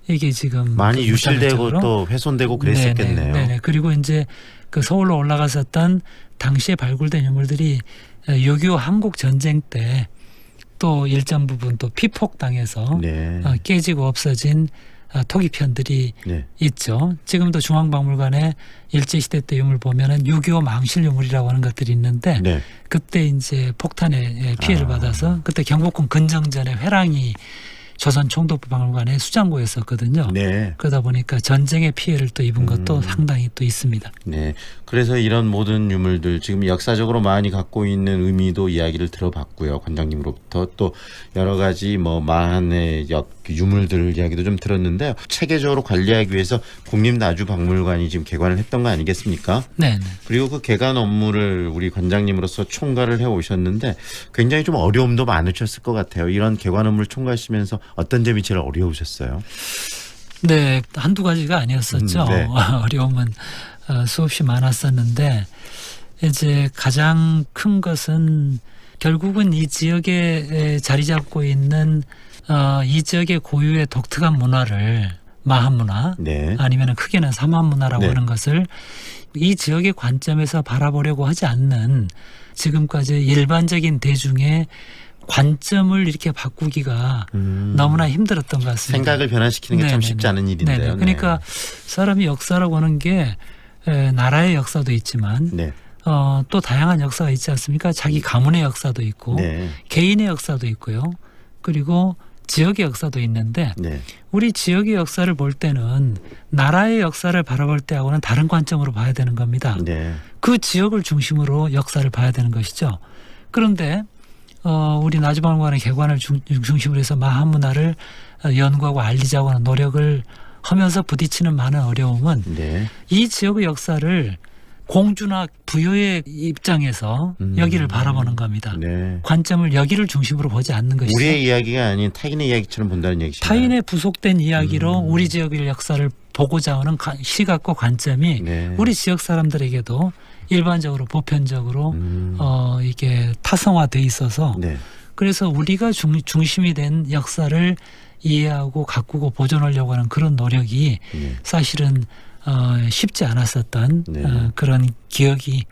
이게 지금 많이 유실되고 또 훼손되고 그랬었겠네요. 네네. 그리고 이제 그 서울로 올라갔었던 당시에 발굴된 유물들이 6.25 한국 전쟁 때 또 일정 부분 또 피폭당해서 네. 깨지고 없어진 토기편들이 네. 있죠. 지금도 중앙박물관에 일제시대 때 유물 보면은 6.25 망실 유물이라고 하는 것들이 있는데 네. 그때 이제 폭탄에 피해를 받아서 그때 경복궁 근정전에 회랑이 조선 총독부 박물관의 수장고였었거든요. 네. 그러다 보니까 전쟁의 피해를 또 입은 것도 상당히 또 있습니다. 네. 그래서 이런 모든 유물들 지금 역사적으로 많이 갖고 있는 의미도 이야기를 들어봤고요. 관장님으로부터 또 여러 가지 뭐 마한의 유물들 이야기도 좀 들었는데요. 체계적으로 관리하기 위해서 국립나주박물관이 지금 개관을 했던 거 아니겠습니까? 네. 그리고 그 개관 업무를 우리 관장님으로서 총괄을 해 오셨는데 굉장히 좀 어려움도 많으셨을 것 같아요. 이런 개관 업무를 총괄하시면서 어떤 점이 제일 어려우셨어요? 네, 한두 가지가 아니었었죠. 네. 어려움은 수없이 많았었는데 이제 가장 큰 것은 결국은 이 지역에 자리 잡고 있는 이 지역의 고유의 독특한 문화를 마한문화 네. 아니면 크게는 삼한문화라고 네. 하는 것을 이 지역의 관점에서 바라보려고 하지 않는 지금까지 일반적인 대중의 관점을 이렇게 바꾸기가 너무나 힘들었던 것 같습니다. 생각을 변화시키는 게 참 쉽지 않은 일인데요. 네네. 그러니까 사람이 역사라고 하는 게 나라의 역사도 있지만 네. 또 다양한 역사가 있지 않습니까? 자기 가문의 역사도 있고 네. 개인의 역사도 있고요. 그리고 지역의 역사도 있는데 네. 우리 지역의 역사를 볼 때는 나라의 역사를 바라볼 때하고는 다른 관점으로 봐야 되는 겁니다. 네. 그 지역을 중심으로 역사를 봐야 되는 것이죠. 그런데 우리 나주박물관의 개관을 중심으로 해서 마한문화를 연구하고 알리자고 하는 노력을 하면서 부딪히는 많은 어려움은 네. 이 지역의 역사를 공주나 부여의 입장에서 여기를 바라보는 겁니다. 네. 관점을 여기를 중심으로 보지 않는 것이죠. 우리의 이야기가 아닌 타인의 이야기처럼 본다는 얘기시죠. 타인의 부속된 이야기로 우리 지역의 역사를 보고자 하는 시각과 관점이 네. 우리 지역 사람들에게도 일반적으로 보편적으로 이게 타성화돼 있어서 네. 그래서 우리가 중심이 된 역사를 이해하고 가꾸고 보존하려고 하는 그런 노력이 네. 사실은 쉽지 않았었던 네. 그런 기억이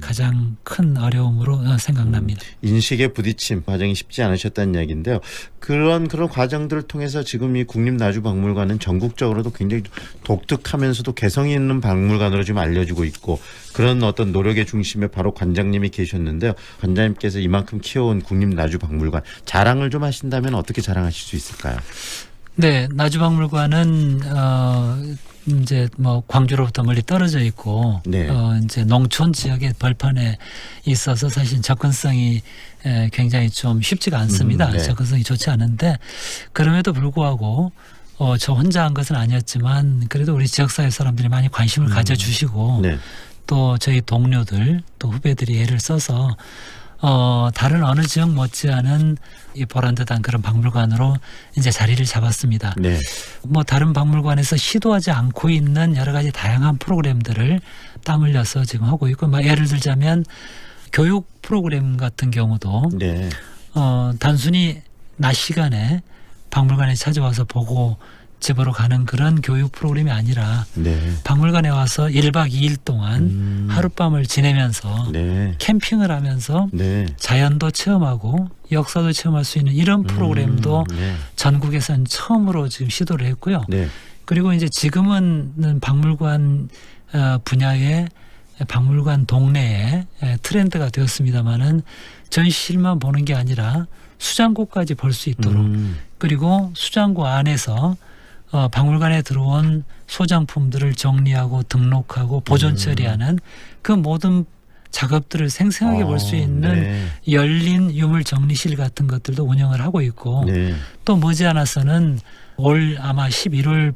가장 큰 어려움으로 생각납니다. 인식의 부딪힘 과정이 쉽지 않으셨다는 이야기인데요. 그런 과정들을 통해서 지금 이 국립나주박물관은 전국적으로도 굉장히 독특하면서도 개성이 있는 박물관으로 지금 알려지고 있고 그런 어떤 노력의 중심에 바로 관장님이 계셨는데요. 관장님께서 이만큼 키워온 국립나주박물관 자랑을 좀 하신다면 어떻게 자랑하실 수 있을까요? 네, 나주박물관은 이제 뭐 광주로부터 멀리 떨어져 있고 네. 이제 농촌 지역의 벌판에 있어서 사실 접근성이 굉장히 좀 쉽지가 않습니다. 네. 접근성이 좋지 않은데 그럼에도 불구하고 저 혼자 한 것은 아니었지만 그래도 우리 지역사회 사람들이 많이 관심을 가져주시고 네. 또 저희 동료들 또 후배들이 애를 써서 다른 어느 지역 못지않은 이 보란듯한 그런 박물관으로 이제 자리를 잡았습니다. 네. 뭐 다른 박물관에서 시도하지 않고 있는 여러 가지 다양한 프로그램들을 땀 흘려서 지금 하고 있고, 뭐 예를 들자면 교육 프로그램 같은 경우도 네. 단순히 낮 시간에 박물관에 찾아와서 보고 집으로 가는 그런 교육 프로그램이 아니라 네. 박물관에 와서 1박 2일 동안 하룻밤을 지내면서 네. 캠핑을 하면서 네. 자연도 체험하고 역사도 체험할 수 있는 이런 프로그램도 네. 전국에서는 처음으로 지금 시도를 했고요. 네. 그리고 이제 지금은 박물관 분야의 박물관 동네에 트렌드가 되었습니다마는 전시실만 보는 게 아니라 수장고까지 볼 수 있도록 그리고 수장고 안에서 박물관에 들어온 소장품들을 정리하고 등록하고 보존 처리하는 그 모든 작업들을 생생하게 볼 수 있는 네. 열린 유물 정리실 같은 것들도 운영을 하고 있고 네. 또 머지않아서는 올 아마 11월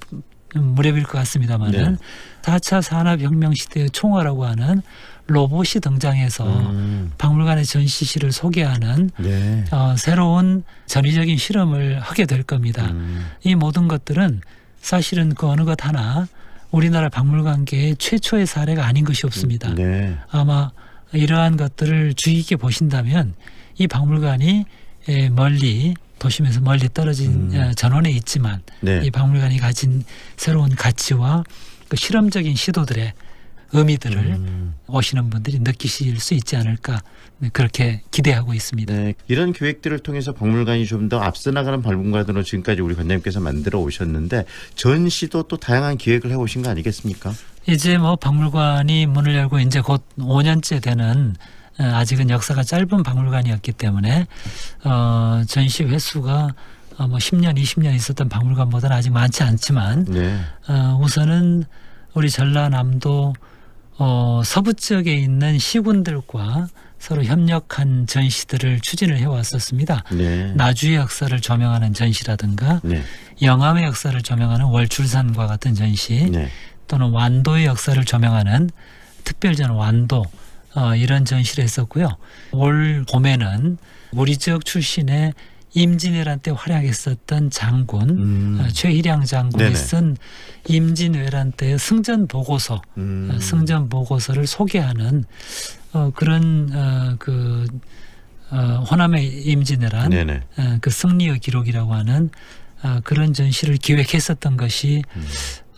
무렵일 것 같습니다만은 네. 4차 산업혁명 시대의 총화라고 하는 로봇이 등장해서 박물관의 전시실을 소개하는 네. 새로운 전위적인 실험을 하게 될 겁니다. 이 모든 것들은 사실은 그 어느 것 하나 우리나라 박물관계의 최초의 사례가 아닌 것이 없습니다. 네. 아마 이러한 것들을 주의 깊게 보신다면 이 박물관이 멀리 도심에서 멀리 떨어진 전원에 있지만 네. 이 박물관이 가진 새로운 가치와 그 실험적인 시도들의 의미들을 오시는 분들이 느끼실 수 있지 않을까 그렇게 기대하고 있습니다. 네, 이런 계획들을 통해서 박물관이 좀 더 앞서 나가는 박물관으로 지금까지 우리 관장님께서 만들어 오셨는데 전시도 또 다양한 기획을 해오신 거 아니겠습니까? 이제 뭐 박물관이 문을 열고 이제 곧 5년째 되는 아직은 역사가 짧은 박물관이었기 때문에 전시 횟수가 뭐 10년, 20년 있었던 박물관보다는 아직 많지 않지만 네. 우선은 우리 전라남도 서부 지역에 있는 시군들과 서로 협력한 전시들을 추진을 해왔었습니다. 네. 나주의 역사를 조명하는 전시라든가 네. 영암의 역사를 조명하는 월출산과 같은 전시 네. 또는 완도의 역사를 조명하는 특별전 완도 이런 전시를 했었고요. 올 봄에는 우리 지역 출신의 임진왜란 때 활약했었던 장군 최희량 장군이 네네. 쓴 임진왜란 때의 승전 보고서, 승전 보고서를 소개하는 그런 호남의 임진왜란 네네. 그 승리의 기록이라고 하는 그런 전시를 기획했었던 것이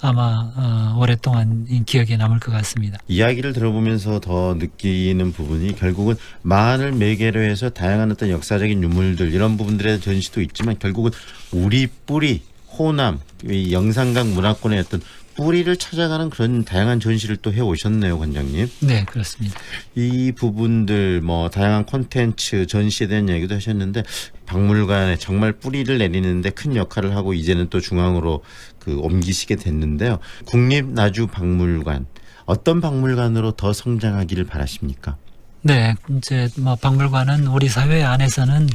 아마 오랫동안 기억에 남을 것 같습니다. 이야기를 들어보면서 더 느끼는 부분이 결국은 만을 매개로 해서 다양한 어떤 역사적인 유물들 이런 부분들의 전시도 있지만 결국은 우리 뿌리 호남 이 영산강 문화권의 어떤 뿌리를 찾아가는 그런 다양한 전시를 또 해오셨네요, 관장님. 네, 그렇습니다. 이 부분들 뭐 다양한 콘텐츠 전시에 대한 얘기도 하셨는데 박물관에 정말 뿌리를 내리는데 큰 역할을 하고 이제는 또 중앙으로 옮기시게 됐는데요. 국립나주박물관 어떤 박물관으로 더 성장하기를 바라십니까? 네, 이제 뭐 박물관은 우리 사회 안에서는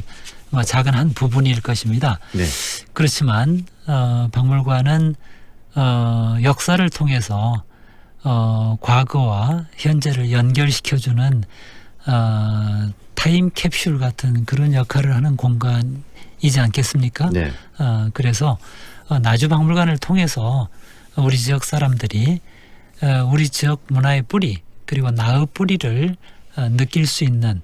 뭐 작은 한 부분일 것입니다. 네. 그렇지만 박물관은 역사를 통해서 과거와 현재를 연결시켜주는 타임캡슐 같은 그런 역할을 하는 공간이지 않겠습니까? 네. 그래서 나주박물관을 통해서 우리 지역 사람들이 우리 지역 문화의 뿌리 그리고 나의 뿌리를 느낄 수 있는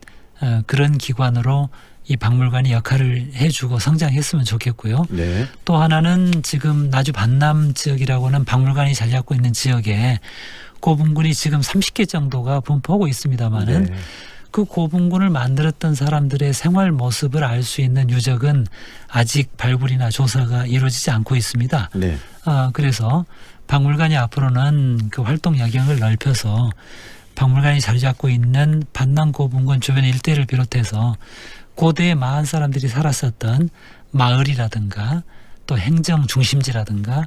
그런 기관으로 이 박물관이 역할을 해주고 성장했으면 좋겠고요. 네. 또 하나는 지금 나주 반남 지역이라고 하는 박물관이 자리 잡고 있는 지역에 고분군이 지금 30개 정도가 분포하고 있습니다마는 네. 그 고분군을 만들었던 사람들의 생활 모습을 알 수 있는 유적은 아직 발굴이나 조사가 이루어지지 않고 있습니다. 네. 그래서 박물관이 앞으로는 그 활동 영역을 넓혀서 박물관이 자리 잡고 있는 반남 고분군 주변 일대를 비롯해서 고대의 마을 사람들이 살았었던 마을이라든가 또 행정 중심지라든가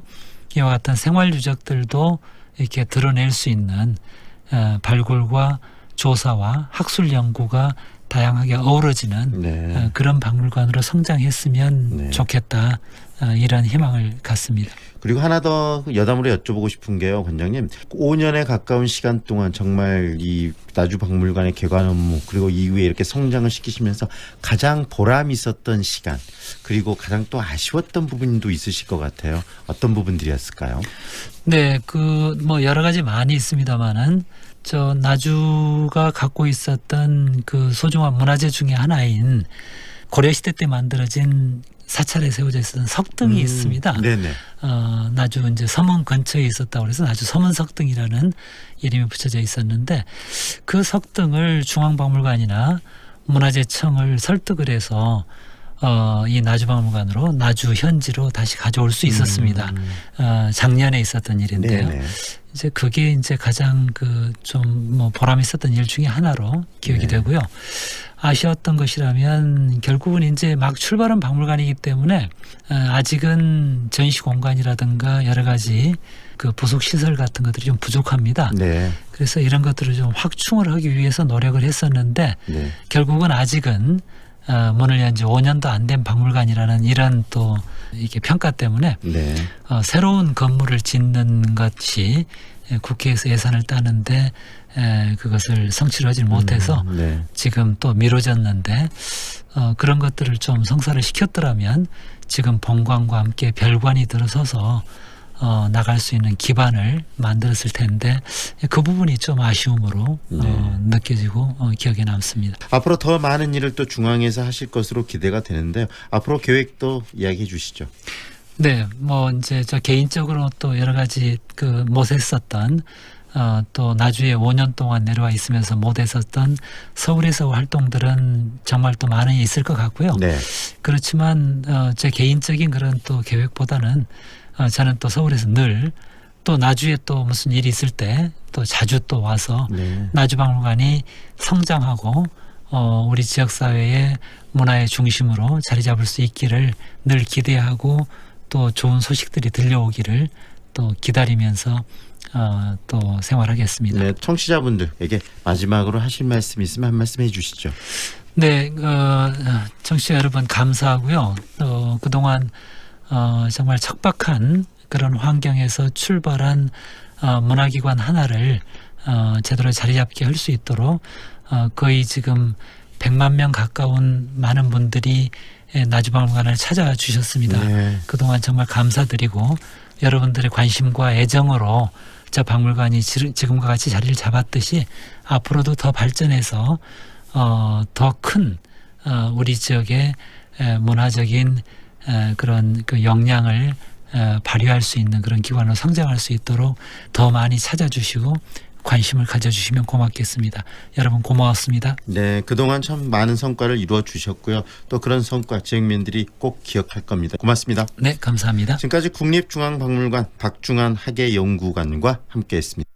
이와 같은 생활 유적들도 이렇게 드러낼 수 있는 발굴과 조사와 학술 연구가 다양하게 어우러지는 네. 그런 박물관으로 성장했으면 네. 좋겠다 이런 희망을 갖습니다. 그리고 하나 더 여담으로 여쭤보고 싶은 게요, 관장님. 5년에 가까운 시간 동안 정말 이 나주박물관의 개관 업무 그리고 이후에 이렇게 성장을 시키시면서 가장 보람 있었던 시간 그리고 가장 또 아쉬웠던 부분도 있으실 것 같아요. 어떤 부분들이었을까요? 네, 뭐 여러 가지 많이 있습니다만은 저 나주가 갖고 있었던 그 소중한 문화재 중에 하나인 고려시대 때 만들어진 사찰에 세워져 있었던 석등이 있습니다. 네네. 나주 이제 서문 근처에 있었다고 해서 나주 서문 석등이라는 이름이 붙여져 있었는데 그 석등을 중앙박물관이나 문화재청을 설득을 해서 이 나주박물관으로 나주 현지로 다시 가져올 수 있었습니다. 작년에 있었던 일인데요. 네네. 이제 그게 이제 가장 좀 뭐 보람 있었던 일 중에 하나로 기억이 네. 되고요. 아쉬웠던 것이라면 결국은 이제 막 출발한 박물관이기 때문에 아직은 전시 공간이라든가 여러 가지 그 부속 시설 같은 것들이 좀 부족합니다. 네. 그래서 이런 것들을 좀 확충을 하기 위해서 노력을 했었는데 네. 결국은 아직은 문을 연 지 5년도 안 된 박물관이라는 이런 또 이게 평가 때문에 네. 새로운 건물을 짓는 것이 국회에서 예산을 따는데 그것을 성취를 하지 못해서 네. 지금 또 미뤄졌는데 그런 것들을 좀 성사를 시켰더라면 지금 본관과 함께 별관이 들어서서 나갈 수 있는 기반을 만들었을 텐데 그 부분이 좀 아쉬움으로 느껴지고 기억에 남습니다. 앞으로 더 많은 일을 또 중앙에서 하실 것으로 기대가 되는데요. 앞으로 계획도 이야기해 주시죠. 네, 뭐 이제 저 개인적으로 또 여러 가지 그 못했었던 또 나주에 5년 동안 내려와 있으면서 못했었던 서울에서 활동들은 정말 또 많이 있을 것 같고요. 네. 그렇지만 제 개인적인 그런 또 계획보다는 저는 또 서울에서 늘 또 나주에 또 무슨 일이 있을 때 또 자주 또 와서 네. 나주박물관이 성장하고 우리 지역사회의 문화의 중심으로 자리 잡을 수 있기를 늘 기대하고 또 좋은 소식들이 들려오기를 또 기다리면서 또 생활하겠습니다. 네, 청취자분들에게 마지막으로 하실 말씀 있으면 한 말씀 해주시죠. 네, 청취자 여러분 감사하고요. 그동안 정말 척박한 그런 환경에서 출발한 문화기관 하나를 제대로 자리 잡게 할 수 있도록 거의 지금 100만 명 가까운 많은 분들이 나주박물관을 찾아주셨습니다. 네. 그동안 정말 감사드리고 여러분들의 관심과 애정으로 저 박물관이 지금과 같이 자리를 잡았듯이 앞으로도 더 발전해서 더 큰 우리 지역의 문화적인 그런 그 역량을 발휘할 수 있는 그런 기관으로 성장할 수 있도록 더 많이 찾아주시고 관심을 가져주시면 고맙겠습니다. 여러분 고마웠습니다. 네, 그동안 참 많은 성과를 이루어 주셨고요. 또 그런 성과 지역민들이 꼭 기억할 겁니다. 고맙습니다. 네, 감사합니다. 지금까지 국립중앙박물관 박중환 학예연구관과 함께했습니다.